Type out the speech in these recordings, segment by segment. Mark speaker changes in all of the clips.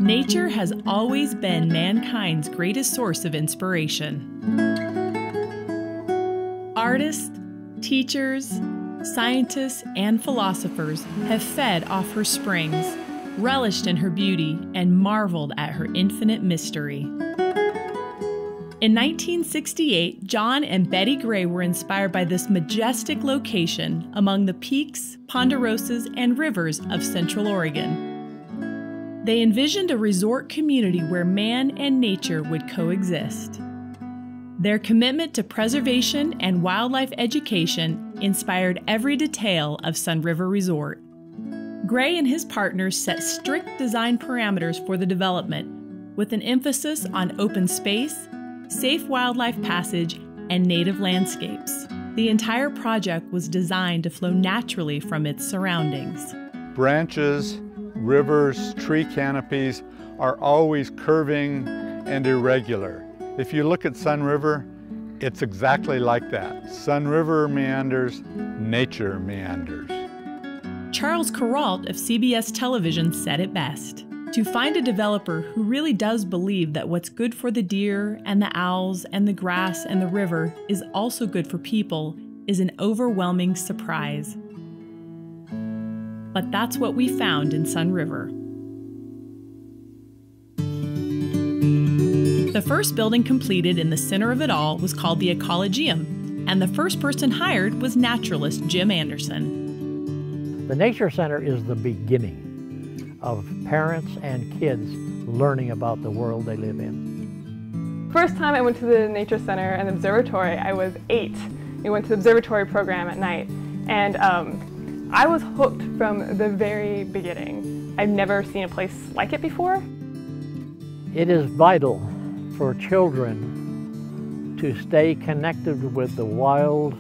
Speaker 1: Nature has always been mankind's greatest source of inspiration. Artists, teachers, scientists, and philosophers have fed off her springs, relished in her beauty, and marveled at her infinite mystery. In 1968, John and Betty Gray were inspired by this majestic location among the peaks, ponderosas, and rivers of Central Oregon. They envisioned a resort community where man and nature would coexist. Their commitment to preservation and wildlife education inspired every detail of Sunriver Resort. Gray and his partners set strict design parameters for the development, with an emphasis on open space, safe wildlife passage, and native landscapes. The entire project was designed to flow naturally from its surroundings.
Speaker 2: Branches, rivers, tree canopies are always curving and irregular. If you look at Sunriver, it's exactly like that. Sunriver meanders, nature meanders.
Speaker 1: Charles Kuralt of CBS Television said it best. To find a developer who really does believe that what's good for the deer and the owls and the grass and the river is also good for people is an overwhelming surprise. But that's what we found in Sunriver. The first building completed in the center of it all was called the Ecologium, and the first person hired was naturalist Jim Anderson.
Speaker 3: The Nature Center is the beginning of parents and kids learning about the world they live in.
Speaker 4: First time I went to the Nature Center and the Observatory, I was 8. We went to the Observatory program at night, and I was hooked from the very beginning. I've never seen a place like it before.
Speaker 3: It is vital for children to stay connected with the wild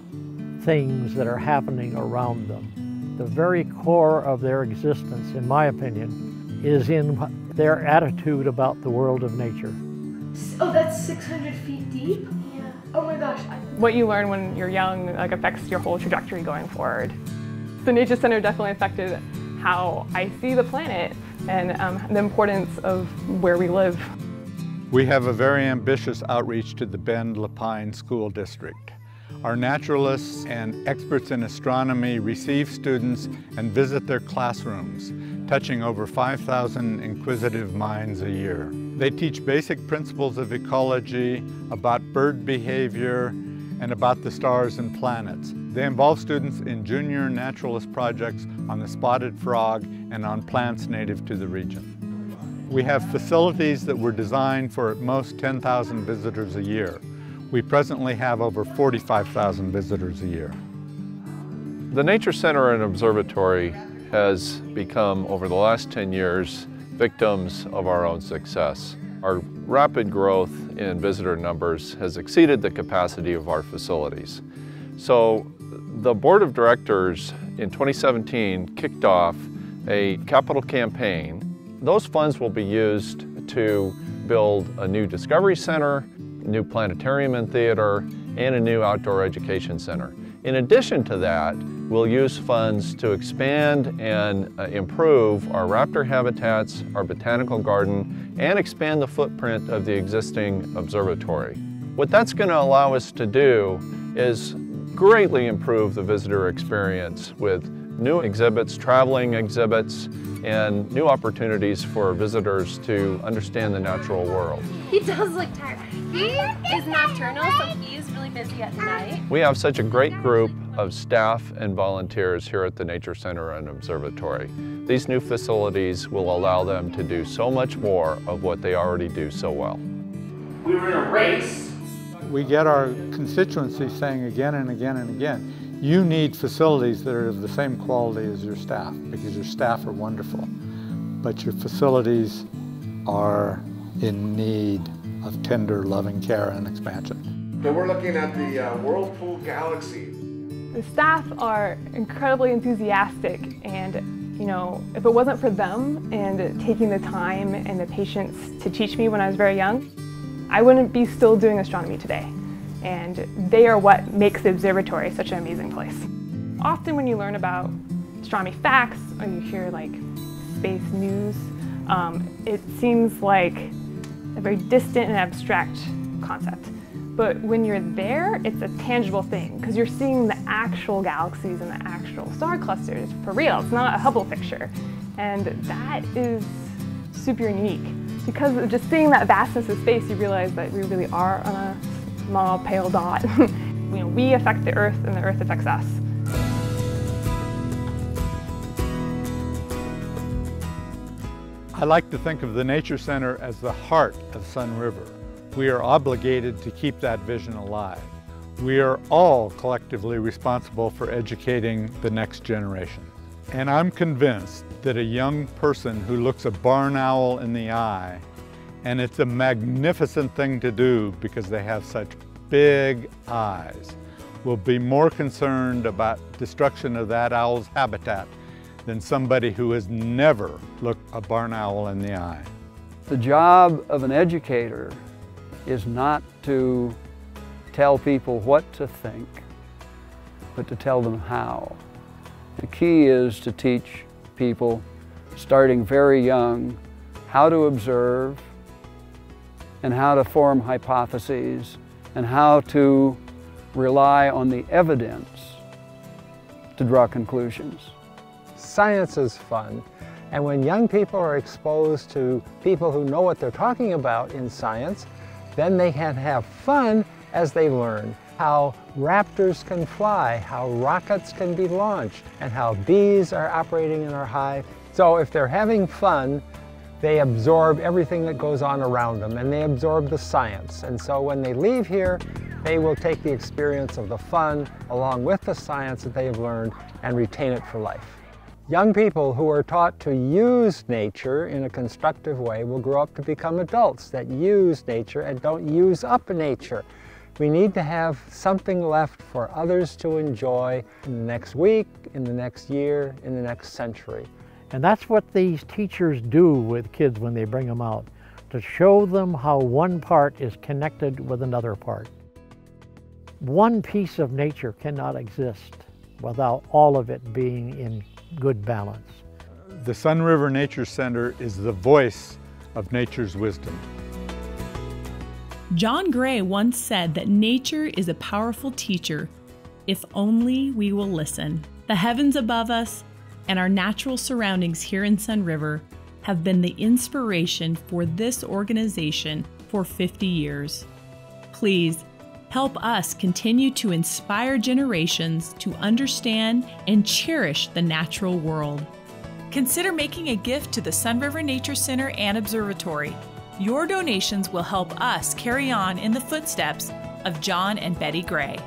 Speaker 3: things that are happening around them. The very core of their existence, in my opinion, is in their attitude about the world of nature.
Speaker 5: Oh, that's 600 feet deep? Yeah. Oh my gosh.
Speaker 4: What you learn when you're young affects your whole trajectory going forward. The Nature Center definitely affected how I see the planet and the importance of where we live.
Speaker 2: We have a very ambitious outreach to the Bend Lapine School District. Our naturalists and experts in astronomy receive students and visit their classrooms, touching over 5,000 inquisitive minds a year. They teach basic principles of ecology, about bird behavior, and about the stars and planets. They involve students in junior naturalist projects on the spotted frog and on plants native to the region. We have facilities that were designed for at most 10,000 visitors a year. We presently have over 45,000 visitors a year.
Speaker 6: The Nature Center and Observatory has become, over the last 10 years, victims of our own success. Our rapid growth in visitor numbers has exceeded the capacity of our facilities. So the Board of Directors in 2017 kicked off a capital campaign. Those funds will be used to build a new Discovery Center, a new planetarium and theater, and a new outdoor education center. In addition to that, we'll use funds to expand and improve our raptor habitats, our botanical garden, and expand the footprint of the existing observatory. What that's going to allow us to do is greatly improve the visitor experience with new exhibits, traveling exhibits, and new opportunities for visitors to understand the natural world.
Speaker 5: He does look tired. He is nocturnal, so he is really busy at night.
Speaker 6: We have such a great group of staff and volunteers here at the Nature Center and Observatory. These new facilities will allow them to do so much more of what they already do so well.
Speaker 7: We were in a race.
Speaker 2: We get our constituency saying again and again and again, you need facilities that are of the same quality as your staff, because your staff are wonderful, but your facilities are in need of tender, loving care and expansion.
Speaker 7: So we're looking at the Whirlpool Galaxy.
Speaker 4: The staff are incredibly enthusiastic, and if it wasn't for them and taking the time and the patience to teach me when I was very young, I wouldn't be still doing astronomy today. And they are what makes the observatory such an amazing place. Often when you learn about astronomy facts, or you hear space news, It seems like a very distant and abstract concept. But when you're there, it's a tangible thing because you're seeing the actual galaxies and the actual star clusters for real. It's not a Hubble picture. And that is super unique. Because of just seeing that vastness of space, you realize that we really are on a small, pale dot. We affect the Earth and the Earth affects us.
Speaker 2: I like to think of the Nature Center as the heart of Sunriver. We are obligated to keep that vision alive. We are all collectively responsible for educating the next generation. And I'm convinced that a young person who looks a barn owl in the eye, and it's a magnificent thing to do because they have such big eyes, will be more concerned about destruction of that owl's habitat than somebody who has never looked a barn owl in the eye.
Speaker 8: The job of an educator is not to tell people what to think, but to tell them how. The key is to teach people, starting very young, how to observe and how to form hypotheses and how to rely on the evidence to draw conclusions.
Speaker 9: Science is fun, and when young people are exposed to people who know what they're talking about in science, then they can have fun as they learn how raptors can fly, how rockets can be launched, and how bees are operating in our hive. So if they're having fun, they absorb everything that goes on around them, and they absorb the science. And so when they leave here, they will take the experience of the fun along with the science that they have learned and retain it for life. Young people who are taught to use nature in a constructive way will grow up to become adults that use nature and don't use up nature. We need to have something left for others to enjoy in the next week, in the next year, in the next century.
Speaker 3: And that's what these teachers do with kids when they bring them out, to show them how one part is connected with another part. One piece of nature cannot exist without all of it being in good balance.
Speaker 2: The Sunriver Nature Center is the voice of nature's wisdom.
Speaker 1: John Gray once said that nature is a powerful teacher if only we will listen. The heavens above us and our natural surroundings here in Sunriver have been the inspiration for this organization for 50 years. Please help us continue to inspire generations to understand and cherish the natural world. Consider making a gift to the Sunriver Nature Center and Observatory. Your donations will help us carry on in the footsteps of John and Betty Gray.